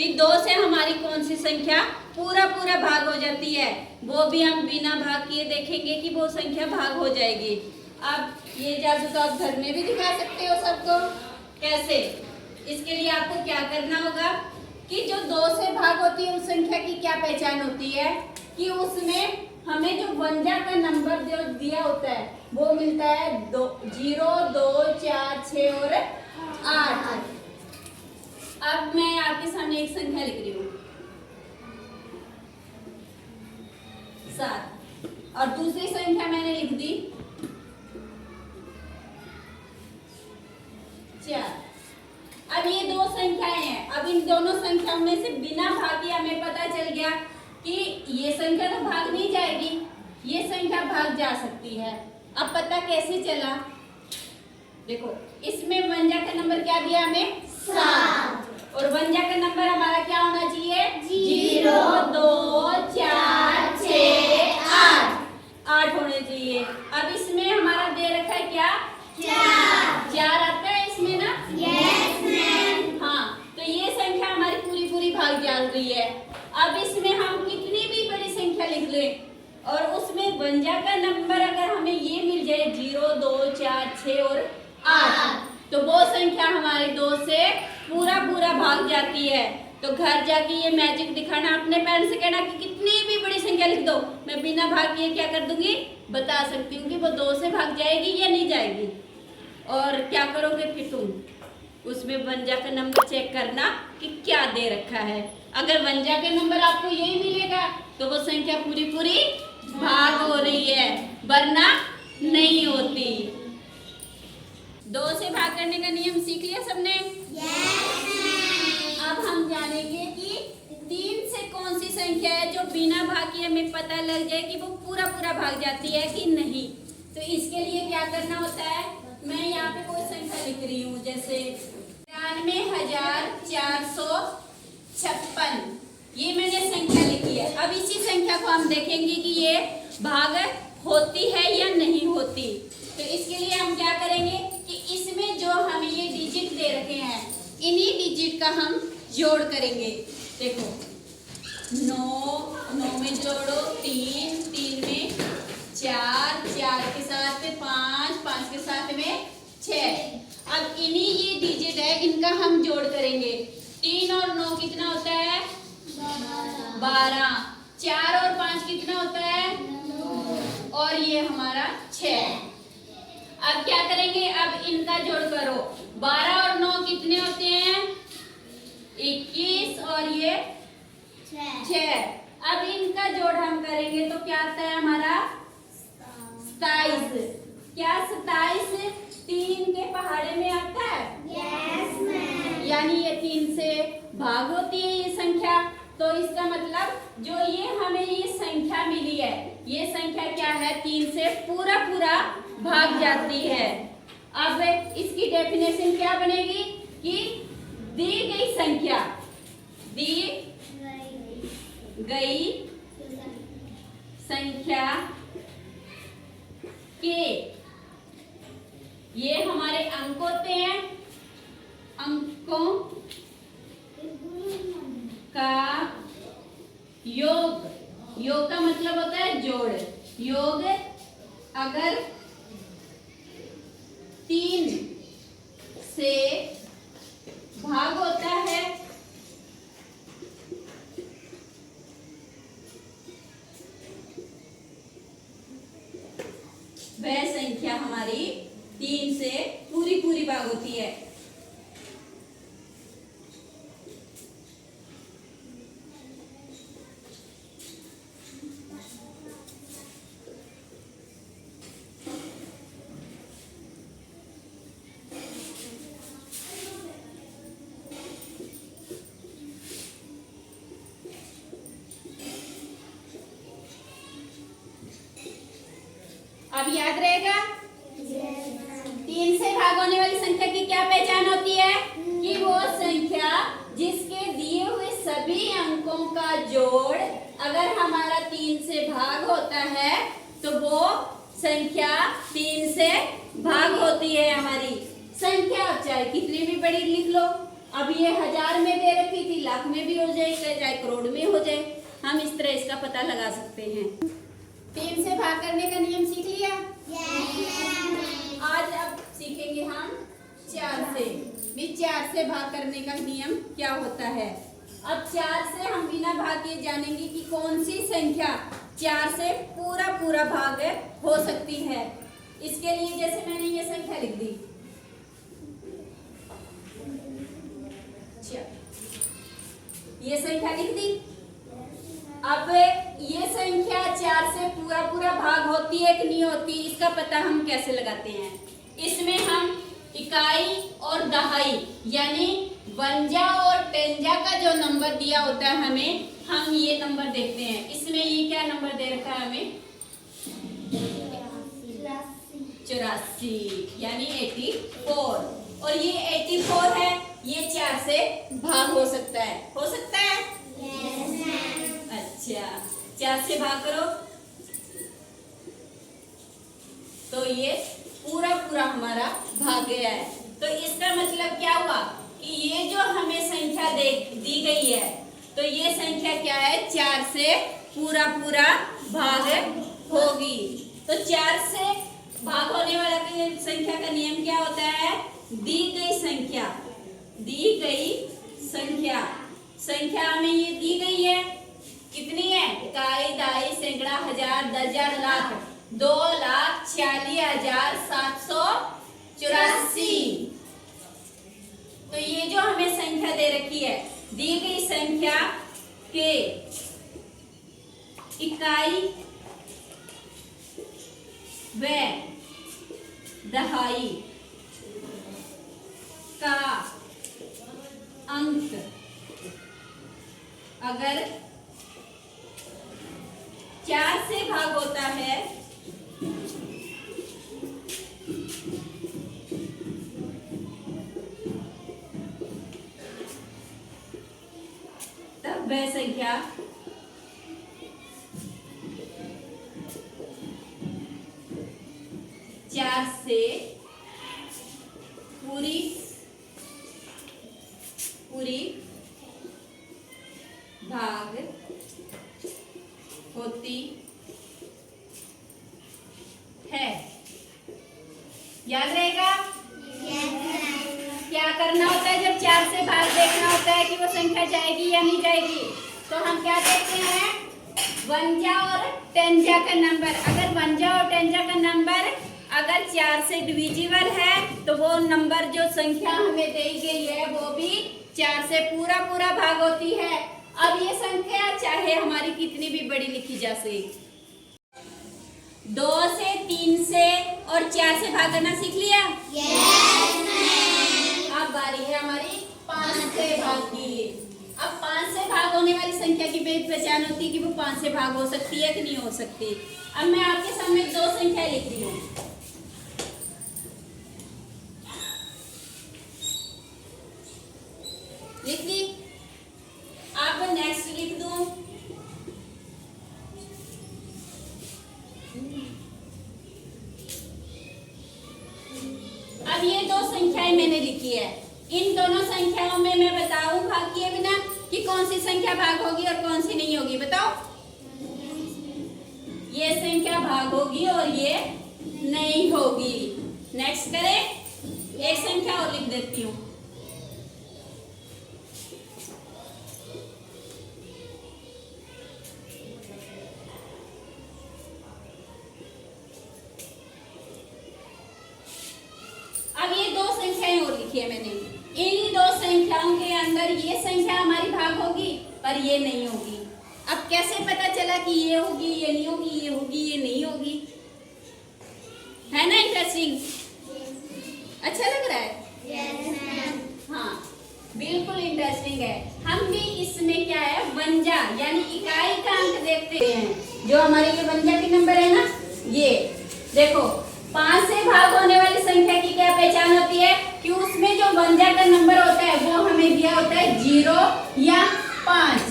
फिर 2 से हमारी कौन सी संख्या पूरा पूरा भाग हो जाती है, वो भी हम बिना भाग किए देखेंगे कि वो संख्या भाग हो जाएगी। अब ये जादू तो आप घर में भी दिखा सकते हो सबको। कैसे? इसके लिए आपको क्या करना होगा कि जो 2 से भाग होती है उस संख्या की क्या पहचान होती है कि उसमें हमें जो वंजा का नंबर जो दिया होता है वो मिलता है 0, 2, 4, 6 और 8। अब मैं आपके सामने एक संख्या लिख रही हूँ 7 और दूसरी संख्या मैंने लिख दी 4। अब ये 2 संख्याएं हैं। अब इन दोनों संख्याओं में से बिना भाग किए हमें पता चल गया कि ये संख्या तो भाग नहीं जाएगी, ये संख्या भाग जा सकती है। अब पता कैसे चला? देखो इसमें वंजा का नंबर क्या दिया हमें 7 और वंजा का नंबर हमारा क्या होना चाहिए 0, 2, 4, 6, 8 होने चाहिए। अब इसमें हमारा दे रखा है क्या 4 आता है इसमें ना। Yes ma'am. हाँ, तो ये संख्या हमारी पूरी पूरी भाग जा रही है। अब इसमें हम कितनी भी बड़ी संख्या लिख लें और उसमें वंजा का नंबर अगर हमें ये मिल जाए 0, 2, 4, 6 और 8 तो वो संख्या हमारे 2 से पूरा पूरा भाग जाती है। तो घर जाके ये मैजिक दिखाना, अपने पेरेंट्स से कहना कि कितनी भी बड़ी संख्या लिख दो, मैं बिना भाग किए क्या कर दूंगी बता सकती हूँ कि वो 2 से भाग जाएगी या नहीं जाएगी। और क्या करोगे फिर तुम उसमें वंजा का नंबर चेक करना कि क्या दे रखा है। अगर वंजा के नंबर आपको यही मिलेगा तो वो संख्या पूरी पूरी भाग हो रही है, वरना नहीं होती। 2 से भाग करने का नियम सीख लिया सबने? अब हम जानेंगे कि 3 से कौन सी संख्या है जो बिना भाग किए हमें पता लग जाए कि वो पूरा पूरा भाग जाती है कि नहीं। तो इसके लिए क्या करना होता है, मैं यहाँ पे कोई संख्या लिख रही हूँ जैसे 93,456, ये मैंने संख्या लिखी है। अब इसी संख्या को हम देखेंगे कि ये भाग होती है या नहीं होती। तो इसके लिए हम क्या करेंगे कि इसमें जो हमें ये डिजिट दे रखे हैं इन्हीं डिजिट का हम जोड़ करेंगे। देखो 9 में जोड़ो 3 में 4 के साथ में 5 के साथ में 6। अब इन्हीं ये डिजिट है इनका हम जोड़ करेंगे। 3 और 9 कितना होता है 12। 4 और 5 कितना होता है 9 और ये हमारा 6। अब क्या करेंगे, अब इनका जोड़ करो। 12 और 9 कितने होते हैं 21 और ये 6। अब इनका जोड़ हम करेंगे तो क्या आता है हमारा 27। क्या 27 3 के पहाड़े में आता है? Yes ma'am. यानी ये 3 से भाग होती है ये संख्या। तो इसका मतलब जो ये हमें ये संख्या मिली है ये संख्या क्या है 3 से पूरा पूरा भाग जाती है। अब इसकी डेफिनेशन क्या बनेगी कि दी गई संख्या के ये हमारे अंक होते हैं, अंकों का योग का मतलब होता है जोड़। योग अगर 3 से भाग होता है वह संख्या हमारी 3 से पूरी पूरी भाग होती है। अब याद रहेगा 3 से भाग होने वाली संख्या की क्या पहचान होती है कि वो संख्या जिसके दिए हुए सभी अंकों का जोड़ अगर हमारा 3 से भाग होता है तो वो संख्या 3 से भाग होती है हमारी संख्या। चाहे कितनी भी बड़ी लिख लो। अब ये 1000 में दे रखी थी, लाख लाख में भी हो जाए, चाहे करोड़ में हो जाए, हम इस तरह इसका पता लगा सकते हैं। 3 से भाग करने का नियम सीख लिया? आज अब सीखेंगे हम 4 से। भी 4 से भाग करने का नियम क्या होता है। अब 4 से हम बिना भाग के जानेंगे कि कौन सी संख्या 4 से पूरा भाग हो सकती है। इसके लिए जैसे मैंने ये संख्या लिख दी, ये संख्या लिख दी। अब ये संख्या 4 से पूरा भाग होती है कि नहीं होती, इसका पता हम कैसे लगाते हैं। इसमें हम इकाई और दहाई यानी वंजा और टेंजा का जो नंबर दिया होता है हमें, हम ये नंबर देखते हैं। इसमें ये क्या नंबर दे रखा है हमें? 84 यानी 84। और ये 84 है, ये 4 से भाग हो सकता है। हो सकता है? अच्छा, 4 से भाग करो तो ये पूरा हमारा भाग गया है। तो इसका मतलब क्या हुआ कि ये जो हमें संख्या दी गई है, तो ये संख्या क्या है? 4 से पूरा भाग होगी। तो 4 से भाग होने वाला संख्या का नियम क्या होता है? दी गई संख्या हमें ये दी गई है, कितनी है? इकाई, दहाई, सैकड़ा, हजार, दर्जन, लाख। 2,46,784। तो ये जो हमें संख्या दे रखी है, दी गई संख्या के इकाई व दहाई का अंक अगर 4 से भाग होता है तब वह संख्या चार से पूरी भाग होती है। याद रहेगा? क्या करना होता है जब 4 से भाग देखना होता है कि वो संख्या जाएगी या नहीं जाएगी, तो हम क्या देखते हैं? वंजा और टेंजा का नंबर। अगर वंजा और टेंजा का नंबर अगर 4 से डिविजिबल है तो वो नंबर जो संख्या हमें दी गई है वो भी 4 से पूरा भाग होती है। अब ये संख्या चाहे हमारी कितनी भी बड़ी लिखी जा सके। 2 से, 3 से और 4 से भाग करना सीख लिया? अब बारी है हमारी 5 से भाग की। अब 5 से भाग होने वाली संख्या की पहचान होती है कि वो 5 से भाग हो सकती है कि नहीं हो सकती। अब मैं आपके सामने 2 संख्या लिख रही हूँ। लिख दी? अब नेक्स्ट लिख दूं। अब ये 2 संख्याएं मैंने लिखी है। इन दोनों संख्याओं में मैं बताऊं भाग किए बिना कि कौन सी संख्या भाग होगी और कौन सी नहीं होगी। बताओ। ये संख्या भाग होगी और ये नहीं होगी। नेक्स्ट करें। एक संख्या और लिख देती हूँ। है मैंने इन 2 संख्याओं के अंदर ये संख्या हमारी भाग होगी पर ये नहीं होगी। अब कैसे पता चला कि ये होगी, ये नहीं होगी, ये होगी, ये नहीं होगी? है ना इंटरेस्टिंग? अच्छा लग रहा है? हाँ, बिल्कुल इंटरेस्टिंग है। हम भी इसमें क्या है, वंजा यानी इकाई का अंक देखते हैं। जो हमारे ये वंजा के नंबर है ना, ये देखो 5 से भाग होने वाली संख्या की क्या पहचान होती है कि उसमें जो वंजा का नंबर होता है वो हमें दिया होता है 0 या 5।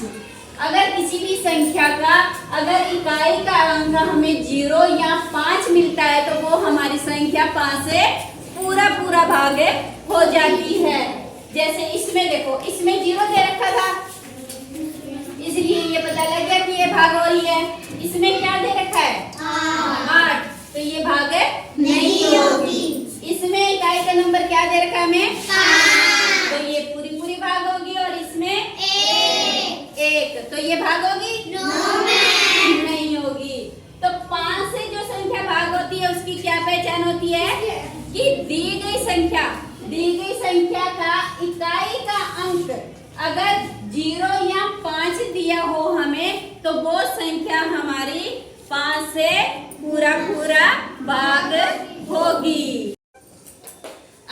अगर किसी भी संख्या का अगर इकाई का अंक हमें 0 या 5 मिलता है तो वो हमारी संख्या 5 से पूरा भाग हो जाती है। जैसे इसमें देखो, इसमें 0 दे रखा था भाग हो रही है, इसमें क्या दे रखा है 8, तो ये भाग नहीं होगी। इसमें इकाई का नंबर क्या दे रखा है हमें 5, तो ये पूरी पूरी भाग होगी। और इसमें 1, तो ये भाग होगी नहीं होगी। तो 5 से जो संख्या भाग होती है उसकी क्या पहचान होती है कि दी गई संख्या का इकाई का अंक अगर 0 या 5 दिया हो हमें, तो वो संख्या हमारी 5 से पूरा भाग होगी।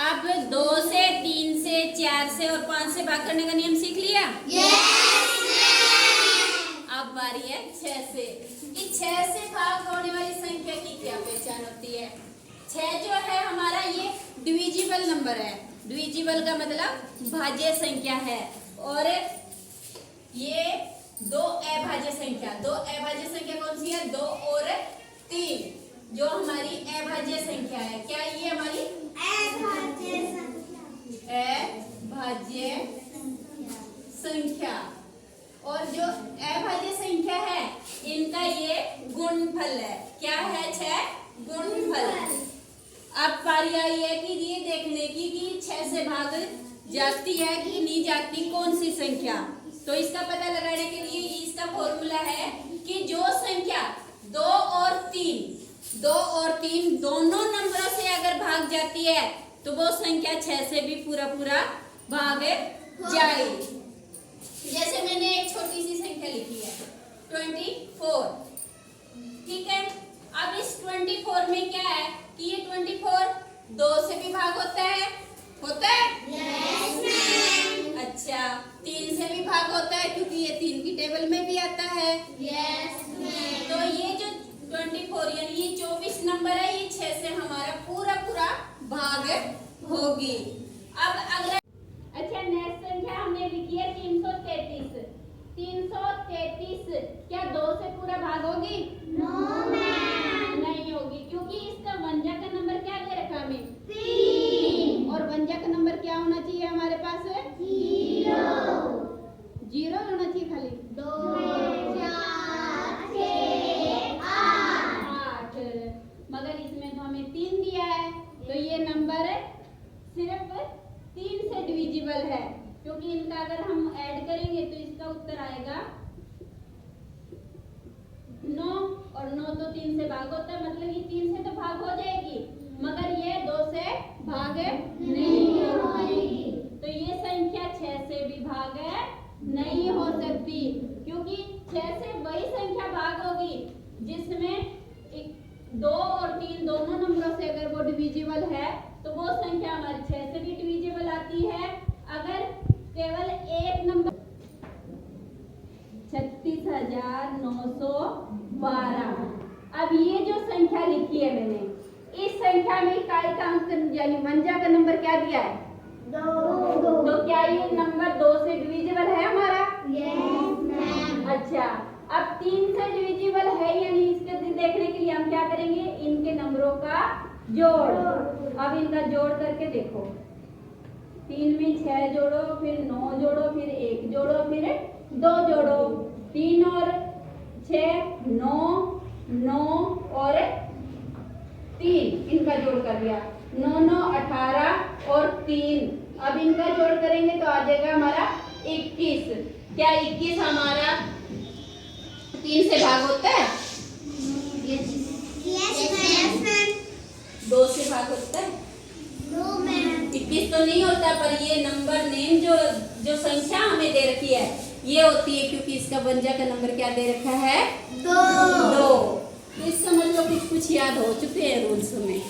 अब 2 से, 3 से, 4 से और 5 से भाग करने का नियम सीख लिया? अब बारी है 6 से, कि 6 से भाग होने वाली संख्या की क्या पहचान होती है। 6 जो है हमारा ये डिविजिबल नंबर है। डिविजिबल का मतलब भाज्य संख्या है। और ये 2 अभाज्य संख्या, 2 अभाज्य संख्या कौन सी है 2 और 3, जो हमारी अभाज्य संख्या है। क्या ये हमारी अभाज्य संख्या। और जो अभाज्य संख्या है इनका ये गुणनफल है। क्या है 6 गुणनफल। अब बारी आई है कि ये देखने की कि 6 से भाग जाती है कि नहीं जाती कौन सी संख्या। तो इसका पता लगाने के लिए इसका फॉर्मूला है कि जो संख्या 2 और 3 दोनों नंबरों से अगर भाग जाती है तो वो संख्या 6 से भी पूरा भाग जाएगी। जैसे मैंने एक छोटी सी संख्या लिखी है 24, ठीक है। अब इस 24 में क्या है कि ये 24 2 से भी भाग होता है yes, अच्छा 3 से भी भाग होता है क्योंकि ये 3 की टेबल में भी आता है yes, तो ये जो 24 यानी ये 24 नंबर है, ये 6 से हमारा पूरा भाग होगी। अब अगला अच्छा नेक्स्ट संख्या हमने लिखी है 333। 333 क्या 2 से पूरा भाग होगी? नहीं होगी, क्योंकि इसका व्यंजक का नंबर क्या दे रखा हमें 3, और व्यंजक का नंबर क्या होना चाहिए हमारे पास 0 होना चाहिए खाली 2 4 6 8, मगर इसमें तो हमें 3 दिया है, तो ये नंबर सिर्फ 3 से डिविजिबल है, क्योंकि इनका अगर हम ऐड करेंगे तो इसका उत्तर आएगा 9, और 9 तो 3 से भाग होता है, मतलब ये 3 से तो भाग हो जाएगी मगर ये 2 से भाग नहीं होगी। तो ये संख्या 6 से भी भाग नहीं हो सकती, क्योंकि 6 से वही संख्या भाग होगी जिसमें 2 और 3 दोनों नंबरों से अगर वो डिविजिबल है, तो वो संख्या हमारी 6 से भी डिविजिबल आती है अगर केवल एक नंबर 36,912। अब ये जो संख्या लिखी है मैंने, इस संख्या में इकाई का अंक यानी व्यंजक का नंबर क्या दिया है 2। तो क्या ये नंबर 2 से डिविजिबल है हमारा? Yes ma'am. अच्छा, अब 3 से डिविजिबल है यानी इसके देखने के लिए हम क्या करेंगे, इनके नंबरों का जोड़। अब इनका जोड़ करके देखो, 3 में 6 जोड़ो, फिर 9 जोड़ो, फिर 1 जोड़ो, फिर 2 जोड़ो, 3 और 6 9 और 3 इनका जोड़ कर लिया, 9 9 18 और 3। अब इनका जोड़ करेंगे तो आ जाएगा हमारा 21। क्या 21 हमारा 3 से भाग होता है? Yes ma'am. 2 से भाग होता है? No ma'am. 21 तो नहीं होता, पर ये नंबर नेम जो संख्या हमें दे रखी है ये होती है, क्योंकि इसका व्यंजक का नंबर क्या दे रखा है 2। तो इसका मतलब कुछ याद हो चुके हैं रूल्स में।